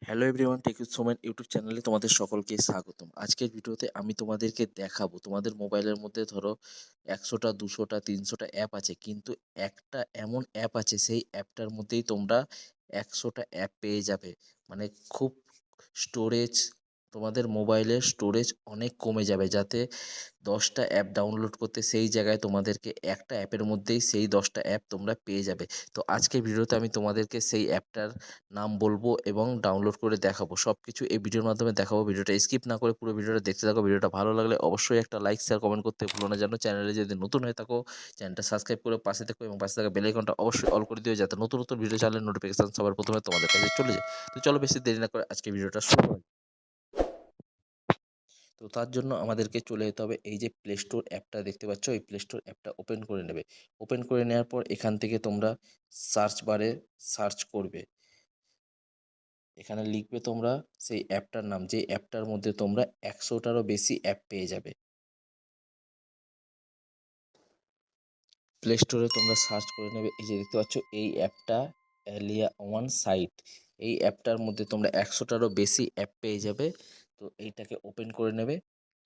Hello everyone, tech with Somen YouTube চ্যানেলে তোমাদের সকলকে স্বাগতম। আজকের ভিডিওতে আমি তোমাদেরকে দেখাবো, তোমাদের মোবাইলের মধ্যে ধরো 100টা 200টা 300টা অ্যাপ আছে, কিন্তু একটা এমন অ্যাপ আছে সেই অ্যাপটার মধ্যেই তোমরা 100টা অ্যাপ পেয়ে যাবে। মানে খুব স্টোরেজ, তোমাদের মোবাইলের স্টোরেজ অনেক কমে যাবে। যাতে 10টা অ্যাপ ডাউনলোড করতে সেই জায়গায় তোমাদেরকে একটা অ্যাপের মধ্যেই সেই 10টা অ্যাপ তোমরা পেয়ে যাবে। তো আজকের ভিডিওতে আমি তোমাদেরকে সেই অ্যাপটার নাম বলবো এবং ডাউনলোড করে দেখাবো। সব কিছু এই ভিডিওর মাধ্যমে দেখাবো। ভিডিওটা স্কিপ না করে পুরো ভিডিওটা দেখতে থাকো। ভিডিওটা ভালো লাগলে অবশ্যই একটা লাইক, শেয়ার, কমেন্ট করতে ভুলো না যেন। চ্যানেলে যদি নতুন হয়ে থাকো, চ্যানেলটা সাবস্ক্রাইব করে পাশে থেকো এবং পাশে থাকা বেল আইকনটা অবশ্যই অল করে দিও, যাতে নতুন নতুন ভিডিও চ্যানেলের নোটিফিকেশন সবার প্রথমে তোমাদের কাছে চলে যায়। তো চলো বেশি দেরি না করে আজকে ভিডিওটা শুরু করি। তো তার জন্য আমাদেরকে চলে যেতে হবে, এই যে প্লে স্টোর অ্যাপটা দেখতে পাচ্ছ, এই প্লে স্টোর অ্যাপটা ওপেন করে নেবে। ওপেন করে নেওয়ার পর এখান থেকে তোমরা সার্চ বারে সার্চ করবে। এখানে লিখবে তোমরা সেই অ্যাপটার নাম, যে অ্যাপটার মধ্যে তোমরা 100টারও বেশি অ্যাপ পেয়ে যাবে। প্লে স্টোরে তোমরা সার্চ করে নেবে, এই যে দেখতে পাচ্ছ এই অ্যাপটা, অ্যালিয়া ওয়ান সাইট। এই অ্যাপটার মধ্যে তোমরা 100টারও বেশি অ্যাপ পেয়ে যাবে। তো এইটাকে ওপেন করে নেবে।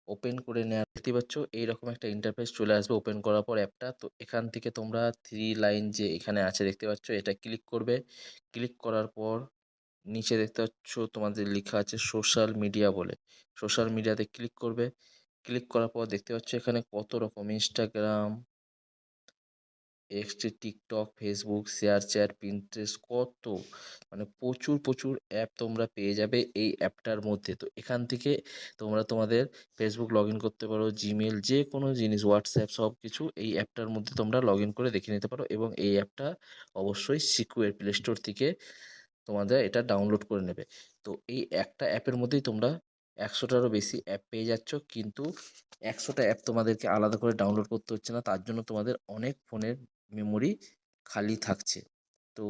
ওপেন করে নেওয়ার দেখতে পাচ্ছ এইরকম একটা ইন্টারফেস চলে আসবে ওপেন করার পর অ্যাপটা। তো এখান থেকে তোমরা থ্রি লাইন যে এখানে আছে দেখতে পাচ্ছ, এটা ক্লিক করবে। ক্লিক করার পর নিচে দেখতে পাচ্ছ তোমাদের লেখা আছে সোশ্যাল মিডিয়া বলে। সোশ্যাল মিডিয়াতে ক্লিক করবে। ক্লিক করার পর দেখতে পাচ্ছ এখানে কত রকম Instagram, extra TikTok, Facebook, share chat, Pinterest, কত মানে প্রচুর প্রচুর অ্যাপ তোমরা পেয়ে যাবে এই অ্যাপটার মধ্যে। তো এখান থেকে তোমরা তোমাদের ফেসবুক লগ ইন করতে পারো, জিমেল, যে কোনো জিনিস, হোয়াটসঅ্যাপ, সব কিছু এই অ্যাপটার মধ্যে তোমরা লগ ইন করে দেখে নিতে পারো। এবং এই অ্যাপটা অবশ্যই সিকিউর, প্লে স্টোর থেকে তোমাদের এটা ডাউনলোড করে নেবে। তো এই একটা অ্যাপের মধ্যেই তোমরা 100টারও বেশি অ্যাপ পেয়ে যাচ্ছ, কিন্তু 100টা অ্যাপ তোমাদেরকে আলাদা করে ডাউনলোড করতে হচ্ছে না। তার জন্য তোমাদের অনেক ফোনের মেমোরি খালি থাকছে। তো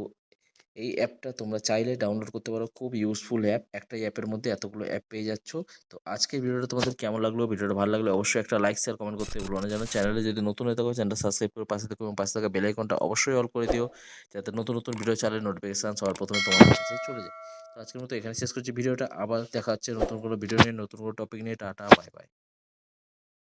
এই অ্যাপটা তোমরা চাইলে ডাউনলোড করতে পারো, খুব ইউজফুল অ্যাপ। একটাই অ্যাপের মধ্যে এতগুলো অ্যাপ পেয়ে যাচ্ছ। তো আজকের ভিডিওটা তোমাদের কেমন লাগলো? ভিডিওটা ভালো লাগলে অবশ্যই একটা লাইক, শেয়ার, কমেন্ট করতে ভুলো না যেন। চ্যানেলে যদি নতুন হয়ে থাকো, চ্যানেলটা সাবস্ক্রাইব করে পাশে থেকো এবং পাশে থাকা বেল আইকনটা অবশ্যই অল করে দিও, যাতে নতুন নতুন ভিডিও চ্যানেলের নোটিফিকেশন সবার প্রথমে তোমাদের কাছে চলে যায়। তো আজকের মতো এখানে শেষ করছি ভিডিওটা। আবার দেখা হচ্ছে নতুন কোনো ভিডিও নিয়ে, নতুন কোনো টপিক নিয়ে। Tata, bye bye.